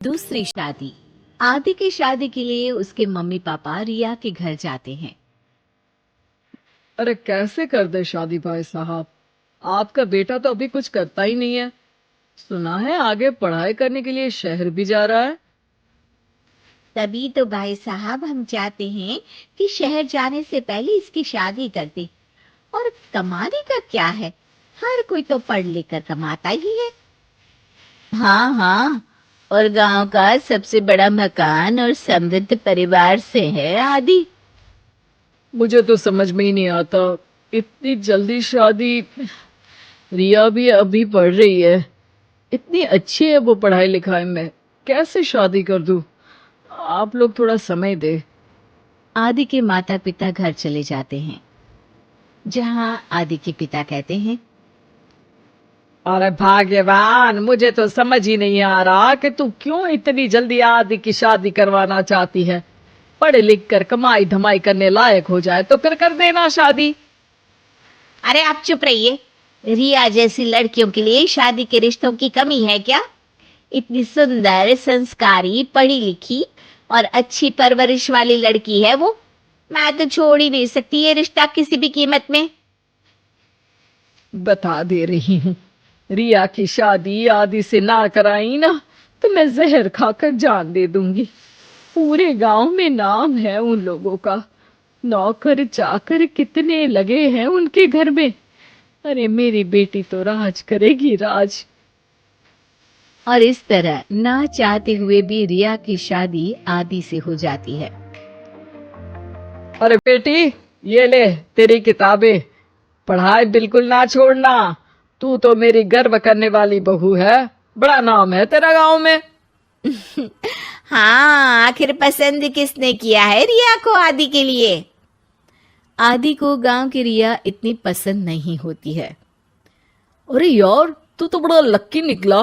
दूसरी शादी। आदि की शादी के लिए उसके मम्मी पापा रिया के घर जाते हैं। अरे कैसे कर दे शादी भाई साहब। आपका बेटा तो अभी कुछ करता ही नहीं है। सुना है आगे पढ़ाई करने के लिए शहर भी जा रहा है। तभी तो भाई साहब हम चाहते हैं कि शहर जाने से पहले इसकी शादी कर दे। और कमाने का क्या है, हर कोई तो पढ़ लिख कर कमाता ही है। हाँ हाँ, और गांव का सबसे बड़ा मकान और समृद्ध परिवार से है आदि। मुझे तो समझ में ही नहीं आता, इतनी जल्दी शादी। रिया भी अभी पढ़ रही है, इतनी अच्छी है वो पढ़ाई लिखाई में, कैसे शादी कर दूं। आप लोग थोड़ा समय दे। आदि के माता पिता घर चले जाते हैं, जहां आदि के पिता कहते हैं, अरे भाग्यवान, मुझे तो समझ ही नहीं आ रहा कि तू क्यों इतनी जल्दी आदि की शादी करवाना चाहती है। पढ़ लिख कर कमाई धमाई करने लायक हो जाए तो फिर कर देना शादी। अरे आप चुप रहिए। रिया जैसी लड़कियों के लिए शादी के रिश्तों की कमी है क्या? इतनी सुंदर, संस्कारी, पढ़ी लिखी और अच्छी परवरिश वाली लड़की है वो। मैं तो छोड़ ही नहीं सकती ये रिश्ता किसी भी कीमत में। बता दे रही हूँ, रिया की शादी आदि से ना कराई ना तो मैं जहर खाकर जान दे दूंगी। पूरे गांव में नाम है उन लोगों का। नौकर चाकर कितने लगे हैं उनके घर में। अरे मेरी बेटी तो राज करेगी, राज। और इस तरह ना चाहते हुए भी रिया की शादी आदि से हो जाती है। अरे बेटी, ये ले तेरी किताबें। पढ़ाई बिल्कुल ना छोड़ना। तू तो मेरी गर्व करने वाली बहू है। बड़ा नाम है तेरा गांव में। हाँ, आखिर पसंद किसने किया है रिया को आदि के लिए? आदि को गांव की रिया इतनी पसंद नहीं होती है। अरे यार, तू तो बड़ा लक्की निकला।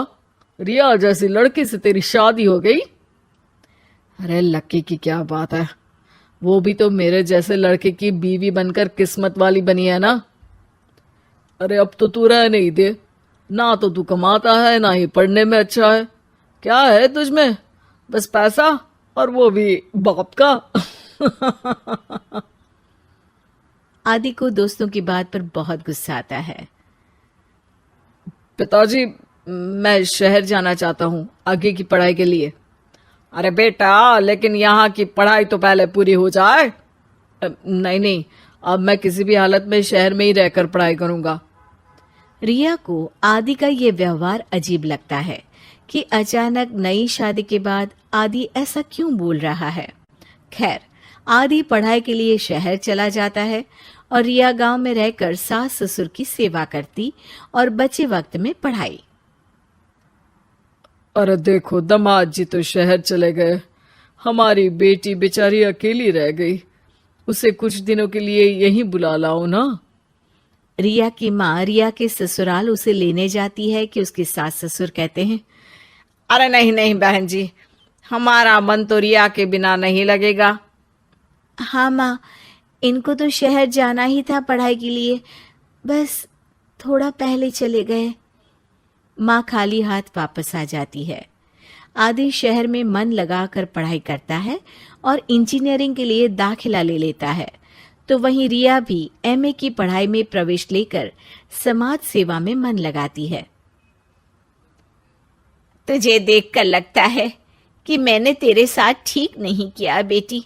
रिया जैसी लड़की से तेरी शादी हो गई। अरे लक्की की क्या बात है, वो भी तो मेरे जैसे लड़के की बीवी बनकर किस्मत वाली बनी है ना। अरे अब तो तू रह नहीं दे। ना तो तू कमाता है, ना ही पढ़ने में अच्छा है। क्या है तुझमें? बस पैसा, और वो भी बाप का। आदि को दोस्तों की बात पर बहुत गुस्सा आता है। पिताजी, मैं शहर जाना चाहता हूँ आगे की पढ़ाई के लिए। अरे बेटा, लेकिन यहाँ की पढ़ाई तो पहले पूरी हो जाए। नहीं नहीं, अब मैं किसी भी हालत में शहर में ही रहकर पढ़ाई करूंगा। रिया को आदि का ये व्यवहार अजीब लगता है कि अचानक नई शादी के बाद आदि ऐसा क्यों बोल रहा है। खैर, आदि पढ़ाई के लिए शहर चला जाता है और रिया गांव में रहकर सास ससुर की सेवा करती और बचे वक्त में पढ़ाई। अरे देखो, दामाद जी तो शहर चले गए। हमारी बेटी बेचारी अकेली रह गई। उसे कुछ दिनों के लिए यहीं बुला लाओ ना। रिया की माँ रिया के ससुराल उसे लेने जाती है कि उसके सास ससुर कहते हैं, अरे नहीं नहीं बहन जी, हमारा मन तो रिया के बिना नहीं लगेगा। हाँ माँ, इनको तो शहर जाना ही था पढ़ाई के लिए, बस थोड़ा पहले चले गए। माँ खाली हाथ वापस आ जाती है। आदि शहर में मन लगाकर पढ़ाई करता है और इंजीनियरिंग के लिए दाखिला ले लेता है, तो वहीं रिया भी एमए की पढ़ाई में प्रवेश लेकर समाज सेवा में मन लगाती है। तुझे देखकर लगता है कि मैंने तेरे साथ ठीक नहीं किया बेटी।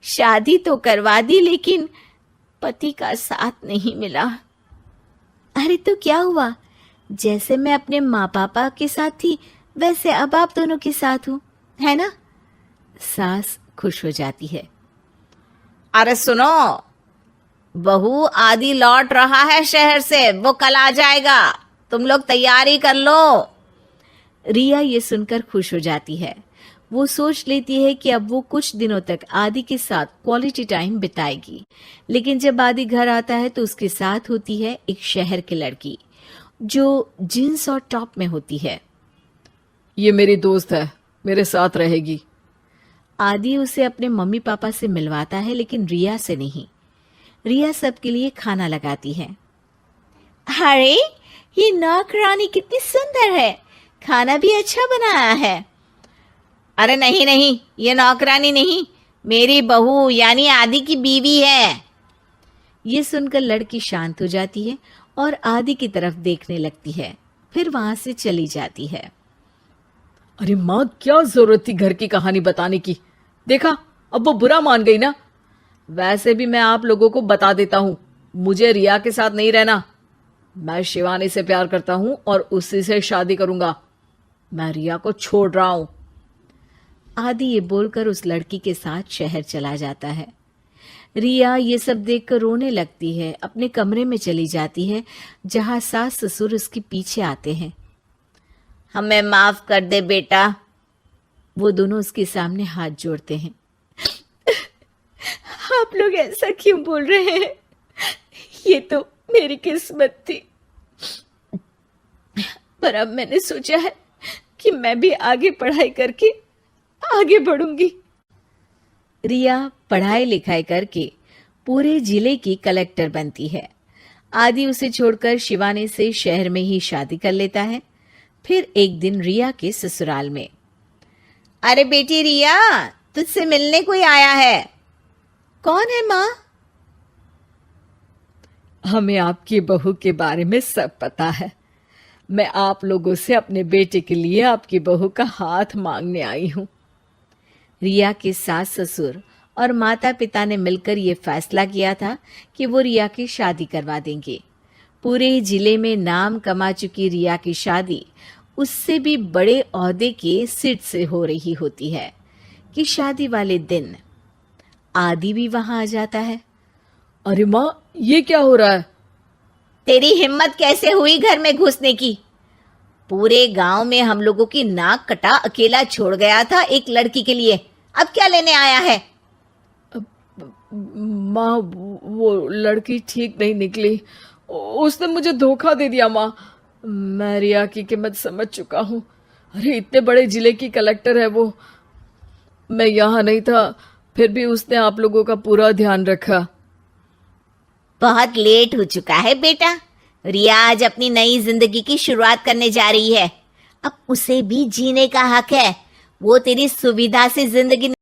शादी तो करवा दी, लेकिन पति का साथ नहीं मिला। अरे तो क्या हुआ, जैसे मैं अपने माँ पापा के साथ थी वैसे अब आप दोनों के साथ हूँ, है ना? सास खुश हो जाती है। अरे सुनो, बहू आदि लौट रहा है शहर से, वो कल आ जाएगा, तुम लोग तैयारी कर लो। रिया ये सुनकर खुश हो जाती है। वो सोच लेती है कि अब वो कुछ दिनों तक आदि के साथ क्वालिटी टाइम बिताएगी। लेकिन जब आदि घर आता है तो उसके साथ होती है एक शहर की लड़की जो जींस और टॉप में होती है। ये मेरी दोस्त है, मेरे साथ रहेगी। आदि उसे अपने मम्मी पापा से मिलवाता है, लेकिन रिया से नहीं। रिया सबके लिए खाना लगाती है। अरे ये नौकरानी कितनी सुंदर है, खाना भी अच्छा बनाया है। अरे नहीं नहीं, ये नौकरानी नहीं, मेरी बहू यानी आदि की बीवी है। ये सुनकर लड़की शांत हो जाती है और आदि की तरफ देखने लगती है, फिर वहां से चली जाती है। अरे माँ, क्या जरूरत थी घर की कहानी बताने की? देखा, अब वो बुरा मान गई ना। वैसे भी मैं आप लोगों को बता देता हूं, मुझे रिया के साथ नहीं रहना। मैं शिवानी से प्यार करता हूं और उसी से शादी करूंगा। मैं रिया को छोड़ रहा हूं। आदि ये बोलकर उस लड़की के साथ शहर चला जाता है। रिया ये सब देखकर रोने लगती है, अपने कमरे में चली जाती है जहां सास ससुर उसके पीछे आते हैं। हमें माफ कर दे बेटा। वो दोनों उसके सामने हाथ जोड़ते हैं। आप लोग ऐसा क्यों बोल रहे हैं? ये तो मेरी किस्मत थी, पर अब मैंने सोचा है कि मैं भी आगे पढ़ाई करके आगे बढ़ूंगी। रिया पढ़ाई लिखाई करके पूरे जिले की कलेक्टर बनती है। आदि उसे छोड़कर शिवानी से शहर में ही शादी कर लेता है। फिर एक दिन रिया के ससुराल में, अरे बेटी रिया, तुझसे मिलने कोई आया है। कौन है माँ? हमें आपकी बहू के बारे में सब पता है। मैं आप लोगों से अपने बेटे के लिए आपकी बहू का हाथ मांगने आई हूं। रिया के सास ससुर और माता पिता ने मिलकर ये फैसला किया था कि वो रिया की शादी करवा देंगे। पूरे जिले में नाम कमा चुकी रिया की शादी उससे भी बड़े ओहदे के सिट से हो रही होती है कि शादी वाले दिन आदि भी वहां आ जाता है। अरे माँ, ये क्या हो रहा है? तेरी हिम्मत कैसे हुई घर में घुसने की? पूरे गांव में हम लोगों की नाक कटा अकेला छोड़ गया था एक लड़की के लिए, अब क्या लेने आया है? माँ, वो लड़की ठीक नहीं निकली। उसने मुझे धोखा दे दिया माँ। मैं रिया की कीमत समझ चुका हूँ। अरे इतने बड़े जिले की कलेक्टर है वो। मैं यहाँ नहीं था, फिर भी उसने आप लोगों का पूरा ध्यान रखा। बहुत लेट हो चुका है बेटा। रिया आज अपनी नई जिंदगी की शुरुआत करने जा रही है। अब उसे भी जीने का हक है। वो तेरी सुविधा से जिंदगी